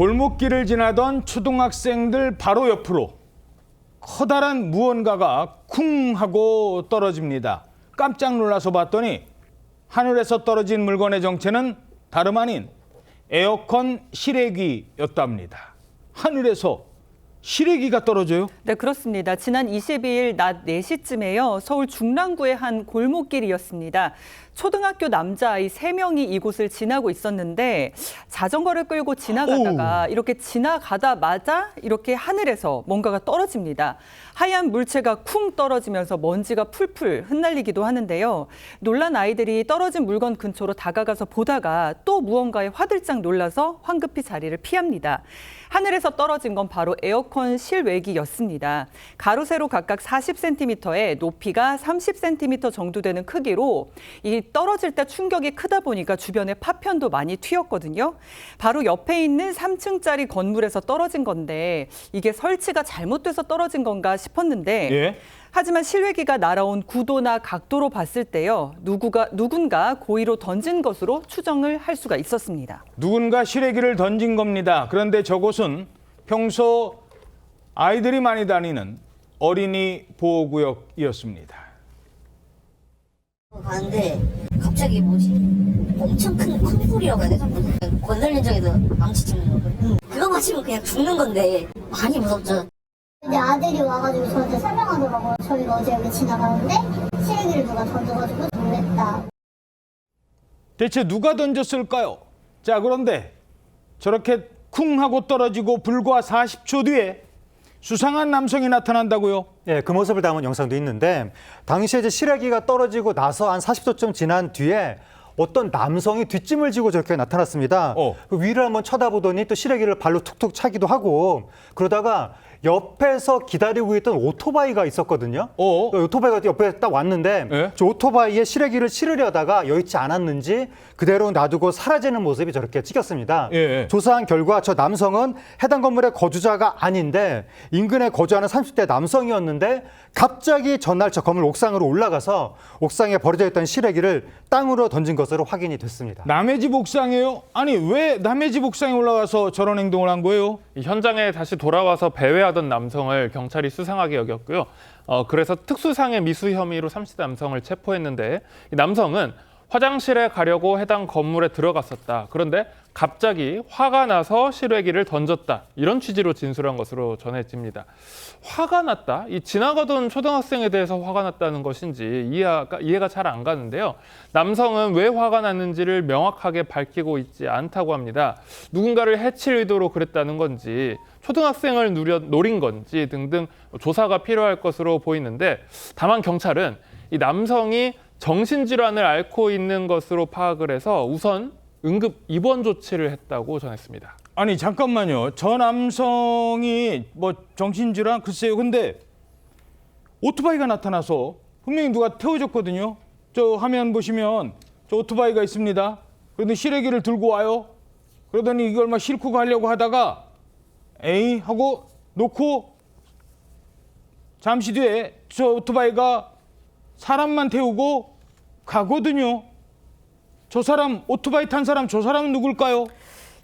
골목길을 지나던 초등학생들 바로 옆으로 커다란 무언가가 쿵 하고 떨어집니다. 깜짝 놀라서 봤더니 하늘에서 떨어진 물건의 정체는 다름 아닌 에어컨 실외기였답니다. 하늘에서 실외기가 떨어져요? 네, 그렇습니다. 지난 22일 낮 4시쯤에요. 서울 중랑구의 한 골목길이었습니다. 초등학교 남자아이 3명이 이곳을 지나고 있었는데 자전거를 끌고 지나가다가 이렇게 지나가다마자 이렇게 하늘에서 뭔가가 떨어집니다. 하얀 물체가 쿵 떨어지면서 먼지가 풀풀 흩날리기도 하는데요. 놀란 아이들이 떨어진 물건 근처로 다가가서 보다가 또 무언가에 화들짝 놀라서 황급히 자리를 피합니다. 하늘에서 떨어진 건 바로 에어컨 실외기였습니다. 가로 세로 각각 40cm에 높이가 30cm 정도 되는 크기로 이 떨어질 때 충격이 크다 보니까 주변에 파편도 많이 튀었거든요. 바로 옆에 있는 3층짜리 건물에서 떨어진 건데 이게 설치가 잘못돼서 떨어진 건가 싶었는데 예. 하지만 실외기가 날아온 구도나 각도로 봤을 때요. 누군가 고의로 던진 것으로 추정을 할 수가 있었습니다. 누군가 실외기를 던진 겁니다. 그런데 저곳은 평소 아이들이 많이 다니는 어린이 보호구역이었습니다. 가는데 갑자기 뭐지? 엄청 큰 소리라고 해야 되나? 건설린 쪽에서 망치 치는 거. 그거 맞으면 그냥 죽는 건데 많이 무섭죠. 근데 아들이 와가지고 저한테 설명하더라고요. 저희가 어제 여기 지나가는데 실외기를 누가 던져가지고 놀랬다. 대체 누가 던졌을까요? 자, 그런데 저렇게 쿵 하고 떨어지고 불과 40초 뒤에 수상한 남성이 나타난다고요? 예, 그 모습을 담은 영상도 있는데 당시에 이제 실외기가 떨어지고 나서 한 40초쯤 지난 뒤에 어떤 남성이 뒷짐을 지고 저렇게 나타났습니다. 그 위를 한번 쳐다보더니 또 실외기를 발로 툭툭 차기도 하고 그러다가 옆에서 기다리고 있던 오토바이가 있었거든요. 오토바이가 옆에 딱 왔는데 예? 저 오토바이에 실외기를 실으려다가 여의치 않았는지 그대로 놔두고 사라지는 모습이 저렇게 찍혔습니다. 예. 조사한 결과 저 남성은 해당 건물의 거주자가 아닌데 인근에 거주하는 30대 남성이었는데 갑자기 전날 저 건물 옥상으로 올라가서 옥상에 버려져 있던 실외기를 땅으로 던진 것으로 확인이 됐습니다. 남의 집 옥상이에요? 아니, 왜 남의 집 옥상에 올라가서 저런 행동을 한 거예요? 현장에 다시 돌아와서 배회하던 남성을 경찰이 수상하게 여겼고요. 그래서 특수상해 미수 혐의로 30대 남성을 체포했는데 이 남성은 화장실에 가려고 해당 건물에 들어갔었다. 그런데 갑자기 화가 나서 실외기를 던졌다. 이런 취지로 진술한 것으로 전해집니다. 화가 났다? 이 지나가던 초등학생에 대해서 화가 났다는 것인지 이해가 잘 안 가는데요. 남성은 왜 화가 났는지를 명확하게 밝히고 있지 않다고 합니다. 누군가를 해칠 의도로 그랬다는 건지 초등학생을 노린 건지 등등 조사가 필요할 것으로 보이는데 다만 경찰은 이 남성이 정신질환을 앓고 있는 것으로 파악을 해서 우선 응급 입원 조치를 했다고 전했습니다. 아니, 잠깐만요. 저 남성이 뭐 정신질환? 글쎄요. 근데 오토바이가 나타나서 분명히 누가 태워줬거든요. 저 화면 보시면 저 오토바이가 있습니다. 그런데 실외기를 들고 와요. 그러더니 이걸 막 싣고 가려고 하다가 에이 하고 놓고 잠시 뒤에 저 오토바이가 사람만 태우고 가거든요. 저 사람, 오토바이 탄 사람, 저 사람은 누굴까요?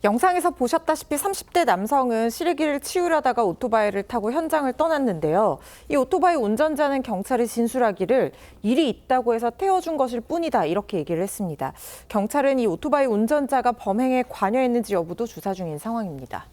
영상에서 보셨다시피 30대 남성은 실외기를 치우려다가 오토바이를 타고 현장을 떠났는데요. 이 오토바이 운전자는 경찰에 진술하기를 일이 있다고 해서 태워준 것일 뿐이다 이렇게 얘기를 했습니다. 경찰은 이 오토바이 운전자가 범행에 관여했는지 여부도 조사 중인 상황입니다.